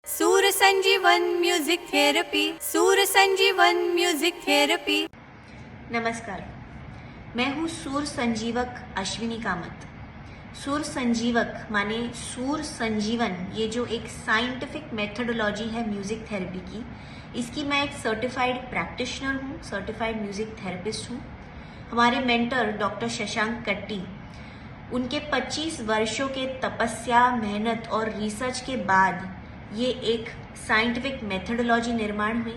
सूर संजीवन music therapy, सूर संजीवन music therapy. नमस्कार, मैं हूँ सूर संजीवक अश्विनी कामत। सूर संजीवक माने सूर संजीवन, ये जो एक साइंटिफिक मेथडोलॉजी है म्यूजिक थेरेपी की, इसकी मैं एक सर्टिफाइड प्रैक्टिशनर हूँ, सर्टिफाइड म्यूजिक थेरेपिस्ट हूँ। हमारे मेंटर डॉक्टर शशांक कट्टी, उनके 25 वर्षों के तपस्या, मेहनत और रिसर्च के बाद ये एक साइंटिफिक मेथडोलॉजी निर्माण हुई,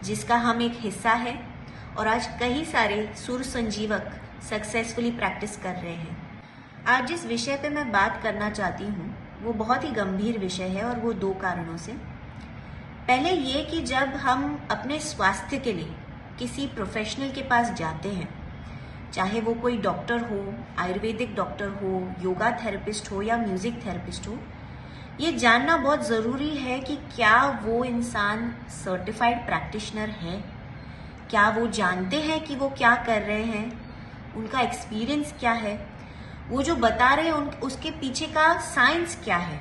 जिसका हम एक हिस्सा है और आज कई सारे सुर संजीवक सक्सेसफुली प्रैक्टिस कर रहे हैं। आज जिस विषय पे मैं बात करना चाहती हूँ वो बहुत ही गंभीर विषय है, और वो दो कारणों से। पहले ये कि जब हम अपने स्वास्थ्य के लिए किसी प्रोफेशनल के पास जाते हैं, चाहे वो कोई डॉक्टर हो, आयुर्वेदिक डॉक्टर हो, योगा थेरेपिस्ट हो या म्यूजिक थेरेपिस्ट हो, ये जानना बहुत ज़रूरी है कि क्या वो इंसान सर्टिफाइड प्रैक्टिशनर है, क्या वो जानते हैं कि वो क्या कर रहे हैं, उनका एक्सपीरियंस क्या है, वो जो बता रहे हैं उसके पीछे का साइंस क्या है।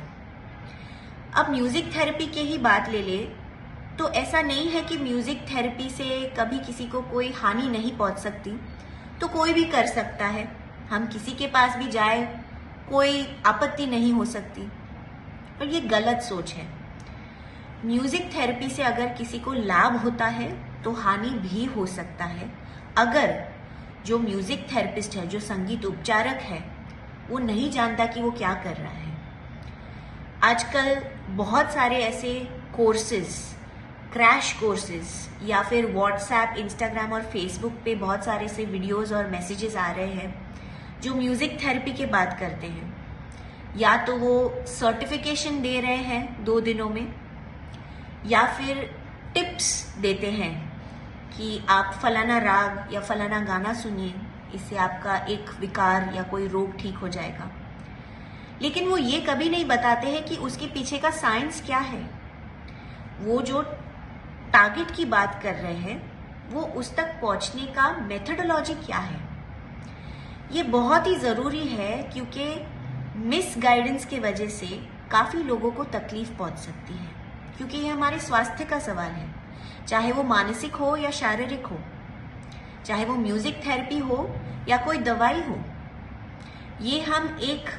अब म्यूजिक थेरेपी की ही बात ले ले तो ऐसा नहीं है कि म्यूजिक थेरेपी से कभी किसी को कोई हानि नहीं पहुंच सकती, तो कोई भी कर सकता है, हम किसी के पास भी जाए कोई आपत्ति नहीं हो सकती। पर ये गलत सोच है। म्यूजिक थेरेपी से अगर किसी को लाभ होता है तो हानि भी हो सकता है, अगर जो म्यूजिक थेरेपिस्ट है, जो संगीत उपचारक है, वो नहीं जानता कि वो क्या कर रहा है। आजकल बहुत सारे ऐसे कोर्सेज, क्रैश कोर्सेज या फिर व्हाट्सएप, इंस्टाग्राम और फेसबुक पे बहुत सारे से वीडियोस और मैसेजेस आ रहे हैं जो म्यूजिक थेरेपी की बात करते हैं। या तो वो सर्टिफिकेशन दे रहे हैं 2 दिनों में, या फिर टिप्स देते हैं कि आप फलाना राग या फलाना गाना सुनिए, इससे आपका एक विकार या कोई रोग ठीक हो जाएगा। लेकिन वो ये कभी नहीं बताते हैं कि उसके पीछे का साइंस क्या है। वो जो टारगेट की बात कर रहे हैं, वो उस तक पहुंचने का मेथडोलॉजी क्या है। ये बहुत ही ज़रूरी है, क्योंकि मिस गाइडेंस की वजह से काफ़ी लोगों को तकलीफ पहुंच सकती है, क्योंकि ये हमारे स्वास्थ्य का सवाल है, चाहे वो मानसिक हो या शारीरिक हो, चाहे वो म्यूजिक थेरेपी हो या कोई दवाई हो। ये हम एक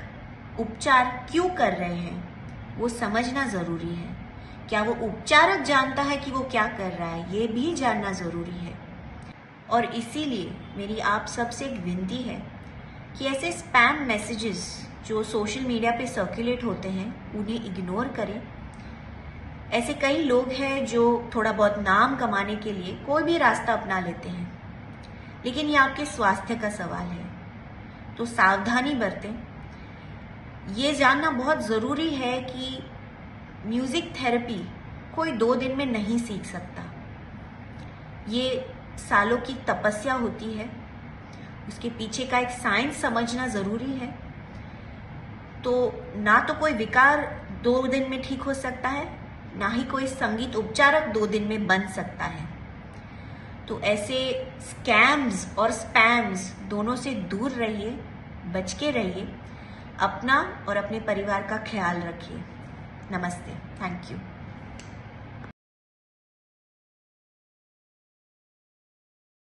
उपचार क्यों कर रहे हैं वो समझना ज़रूरी है। क्या वो उपचारक जानता है कि वो क्या कर रहा है, ये भी जानना ज़रूरी है। और इसीलिए मेरी आप सबसे एक विनती है कि ऐसे स्पैम मैसेजेस जो सोशल मीडिया पे सर्कुलेट होते हैं, उन्हें इग्नोर करें। ऐसे कई लोग हैं जो थोड़ा बहुत नाम कमाने के लिए कोई भी रास्ता अपना लेते हैं, लेकिन ये आपके स्वास्थ्य का सवाल है, तो सावधानी बरतें। ये जानना बहुत ज़रूरी है कि म्यूज़िक थेरेपी कोई 2 दिन में नहीं सीख सकता। ये सालों की तपस्या होती है, उसके पीछे का एक साइंस समझना ज़रूरी है। तो ना तो कोई विकार 2 दिन में ठीक हो सकता है, ना ही कोई संगीत उपचारक 2 दिन में बन सकता है। तो ऐसे स्कैम्स और स्पैम्स दोनों से दूर रहिए, बच के रहिए, अपना और अपने परिवार का ख्याल रखिए। नमस्ते, थैंक यू।